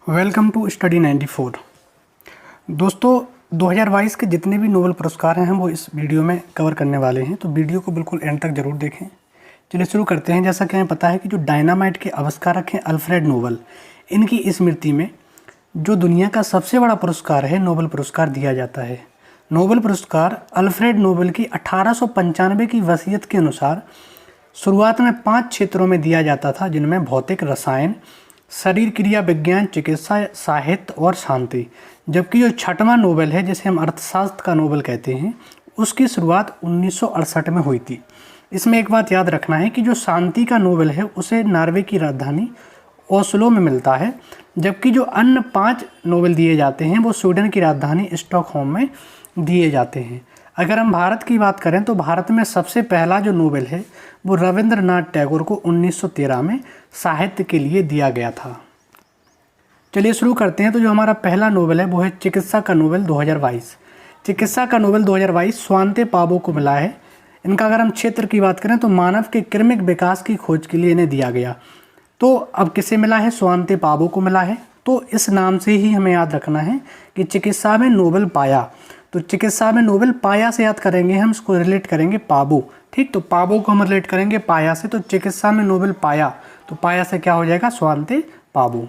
Welcome to study 94। दोस्तों 2022 के जितने भी नोबेल पुरस्कार हैं हम वो इस वीडियो में कवर करने वाले हैं, तो वीडियो को बिल्कुल एंड तक ज़रूर देखें। चलिए शुरू करते हैं। जैसा कि हमें पता है कि जो डायनामाइट के आविष्कारक हैं अल्फ्रेड नोबेल, इनकी स्मृति में जो दुनिया का सबसे बड़ा पुरस्कार है नोबेल पुरस्कार दिया जाता है। नोबेल पुरस्कार अल्फ्रेड नोबेल की 1895 की वसीयत के अनुसार शुरुआत में 5 क्षेत्रों में दिया जाता था, जिनमें भौतिक, रसायन, शरीर क्रिया विज्ञान, चिकित्सा, साहित्य और शांति। जबकि जो छठवां नोबेल है, जिसे हम अर्थशास्त्र का नोबेल कहते हैं, उसकी शुरुआत 1968 में हुई थी। इसमें एक बात याद रखना है कि जो शांति का नोबेल है उसे नॉर्वे की राजधानी ओस्लो में मिलता है, जबकि जो अन्य 5 नोबेल दिए जाते हैं वो स्वीडन की राजधानी स्टॉकहोम में दिए जाते हैं। अगर हम भारत की बात करें तो भारत में सबसे पहला जो नोबेल है वो रविंद्रनाथ टैगोर को 1913 में साहित्य के लिए दिया गया था। चलिए शुरू करते हैं। तो जो हमारा पहला नोबेल है वो है चिकित्सा का नोबेल 2022। चिकित्सा का नोबेल 2022 स्वांते पाबो को मिला है। इनका अगर हम क्षेत्र की बात करें तो मानव के कृमिक विकास की खोज के लिए इन्हें दिया गया। तो अब किसे मिला है? स्वांते पाबो को मिला है। तो इस नाम से ही हमें याद रखना है कि चिकित्सा में नोबेल पाया। तो चिकित्सा में नोबेल पाया से याद करेंगे, हम इसको रिलेट करेंगे पाबो। ठीक, तो पाबो को हम रिलेट करेंगे पाया से। तो चिकित्सा में नोबेल पाया, तो पाया से क्या हो जाएगा? स्वांते पाबो।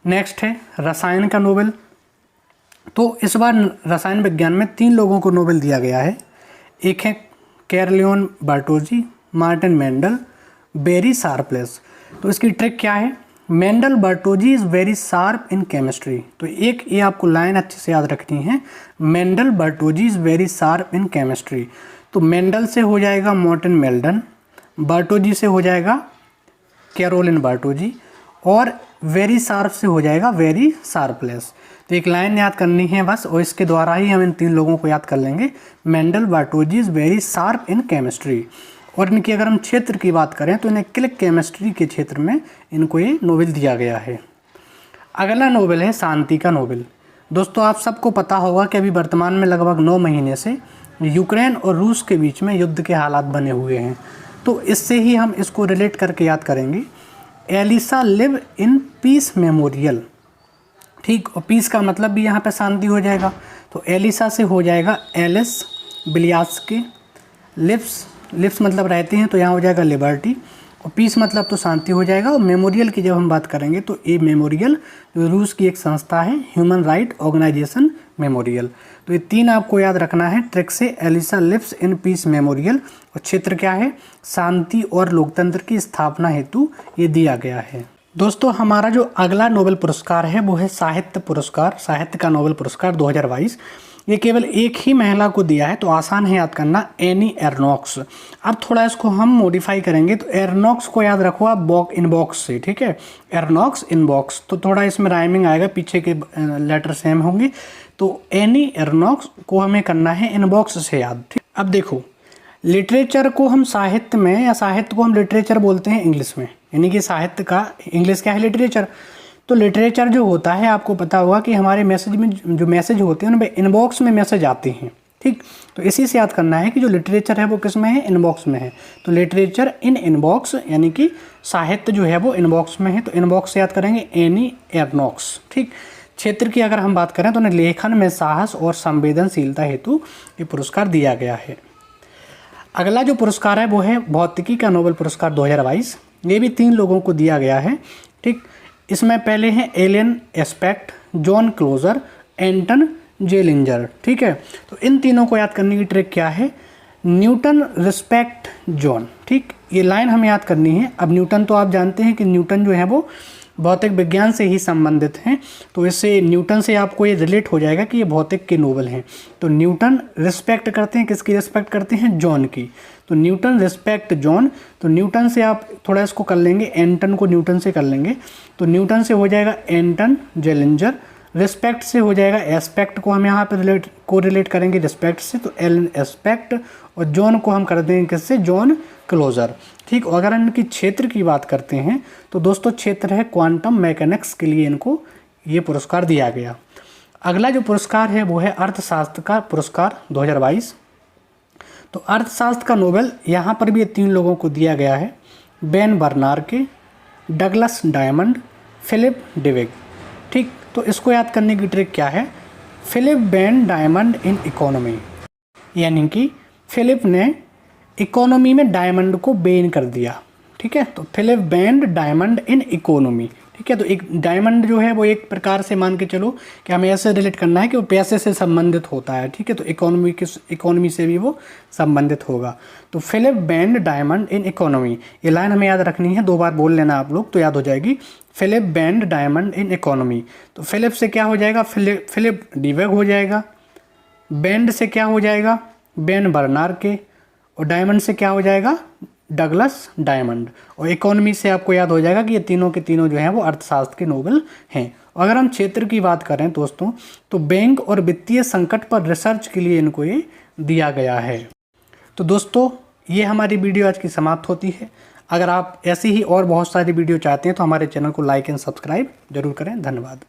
नेक्स्ट है रसायन का नोबेल। तो इस बार रसायन विज्ञान में 3 लोगों को नोबेल दिया गया है। एक है Carolyn Bertozzi, Martin Meldal, Barry Sharpless. तो इसकी ट्रिक क्या है? Meldal Bertozzi is very sharp in chemistry. तो एक ये आपको लाइन अच्छे से याद रखनी है, Meldal Bertozzi is very sharp in chemistry. तो मेंडल से हो जाएगा मार्टिन मेल्डन, बार्टोजी से हो जाएगा कैरोलिन बार्टोजी, और वेरी शार्प से हो जाएगा वेरी शार्पलेस। तो एक लाइन याद करनी है बस, और इसके द्वारा ही हम इन 3 लोगों को याद कर लेंगे। Meldal Bertozzi is very sharp in chemistry. और इनकी अगर हम क्षेत्र की बात करें तो इन्हें क्लिक केमिस्ट्री के क्षेत्र में इनको ये नोबेल दिया गया है। अगला नोबेल है शांति का नोबेल। दोस्तों आप सबको पता होगा कि अभी वर्तमान में लगभग 9 महीने से यूक्रेन और रूस के बीच में युद्ध के हालात बने हुए हैं। तो इससे ही हम इसको रिलेट करके याद करेंगे। Elisa live in peace memorial. ठीक, और पीस का मतलब भी यहाँ पे शांति हो जाएगा। तो एलिसा से हो जाएगा एलिस बिलियास्की, लिव्स मतलब रहते हैं, तो यहाँ हो जाएगा लिबर्टी, और पीस मतलब तो शांति हो जाएगा। और मेमोरियल की जब हम बात करेंगे तो ये मेमोरियल जो रूस की एक संस्था है, ह्यूमन राइट ऑर्गेनाइजेशन मेमोरियल। तो ये 3 आपको याद रखना है ट्रिक से। Elisa lives in peace memorial, और क्षेत्र क्या है? शांति और लोकतंत्र की स्थापना हेतु ये दिया गया है। दोस्तों हमारा जो अगला नोबेल पुरस्कार है वो है साहित्य पुरस्कार, साहित्य का नोबेल पुरस्कार 2022। ये केवल एक ही महिला को दिया है, तो आसान है याद करना, एनी एर्नॉक्स। अब थोड़ा इसको हम मॉडिफाई करेंगे, तो एर्नॉक्स को याद रखो आप इनबॉक्स से। ठीक है, एर्नॉक्स इनबॉक्स, तो थोड़ा इसमें राइमिंग आएगा, पीछे के लेटर सेम होंगे। तो एनी एर्नॉक्स को हमें करना है इनबॉक्स से याद। ठीक, अब देखो लिटरेचर को हम साहित्य में, या साहित्य को हम लिटरेचर बोलते हैं इंग्लिश में, यानी कि साहित्य का इंग्लिश क्या है? लिटरेचर। तो लिटरेचर जो होता है, आपको पता होगा कि हमारे मैसेज में जो मैसेज होते हैं उनमें इनबॉक्स में मैसेज आते हैं। ठीक, तो इसी से याद करना है कि जो लिटरेचर है वो किस में है? इनबॉक्स में है। तो लिटरेचर इन इनबॉक्स, यानी कि साहित्य जो है वो इनबॉक्स में है, तो इनबॉक्स से याद करेंगे एनी एर्नॉक्स। ठीक, क्षेत्र की अगर हम बात करें तो उन्हें लेखन में साहस और संवेदनशीलता हेतु ये पुरस्कार दिया गया है। अगला जो पुरस्कार है वो है भौतिकी का नोबेल पुरस्कार 2022। ये भी 3 लोगों को दिया गया है। ठीक, इसमें पहले हैं एलियन एस्पेक्ट, जॉन क्लोजर, एंटन जेलिंजर। ठीक है, तो इन तीनों को याद करने की ट्रिक क्या है? Newton respect John. ठीक, ये लाइन हमें याद करनी है। अब न्यूटन तो आप जानते हैं कि न्यूटन जो है वो भौतिक विज्ञान से ही संबंधित हैं, तो इससे न्यूटन से आपको ये रिलेट हो जाएगा कि ये भौतिक के नोबेल हैं। तो न्यूटन रिस्पेक्ट करते हैं, किसकी रिस्पेक्ट करते हैं? जॉन की। तो न्यूटन रिस्पेक्ट जॉन, तो न्यूटन से आप थोड़ा इसको कर लेंगे, एंटन को न्यूटन से कर लेंगे, तो न्यूटन से हो जाएगा एंटन जेलिंजर, रिस्पेक्ट से हो जाएगा एस्पेक्ट को हम यहाँ पे रिलेट करेंगे रिस्पेक्ट से, तो एलन एस्पेक्ट, और जॉन को हम कर देंगे किससे? John closure. ठीक, अगर इनकी क्षेत्र की बात करते हैं तो दोस्तों क्षेत्र है क्वांटम मैकेनिक्स के लिए इनको ये पुरस्कार दिया गया। अगला जो पुरस्कार है वो है अर्थशास्त्र का पुरस्कार 2022। तो अर्थशास्त्र का नोबेल यहाँ पर भी 3 लोगों को दिया गया है, Ben Bernanke, Douglas Diamond, Philip Dybvig. ठीक, तो इसको याद करने की ट्रिक क्या है, Philip Ben Diamond in economy, यानी कि फिलिप ने इकोनॉमी में डायमंड को बैन कर दिया। ठीक है, तो Philip band Diamond in economy. ठीक है, तो एक डायमंड जो है वो एक प्रकार से मान के चलो कि हमें ऐसे रिलेट करना है कि वो पैसे से संबंधित होता है। ठीक है, तो इकोनॉमी से भी वो संबंधित होगा। तो Philip band Diamond in economy, ये लाइन हमें याद रखनी है, 2 बार बोल लेना आप लोग तो याद हो जाएगी। Philip band Diamond in economy, तो फिलिप से क्या हो जाएगा, फिलिप डीवेग हो जाएगा। बैंड से क्या हो जाएगा, बेन बर्नार्ड के। और डायमंड से क्या हो जाएगा, डगलस डायमंड। और इकोनॉमी से आपको याद हो जाएगा कि ये तीनों के तीनों जो हैं वो अर्थशास्त्र के नोबेल हैं। और अगर हम क्षेत्र की बात करें दोस्तों, तो बैंक और वित्तीय संकट पर रिसर्च के लिए इनको ये दिया गया है। तो दोस्तों ये हमारी वीडियो आज की समाप्त होती है। अगर आप ऐसी ही और बहुत सारी वीडियो चाहते हैं तो हमारे चैनल को लाइक एंड सब्सक्राइब जरूर करें। धन्यवाद।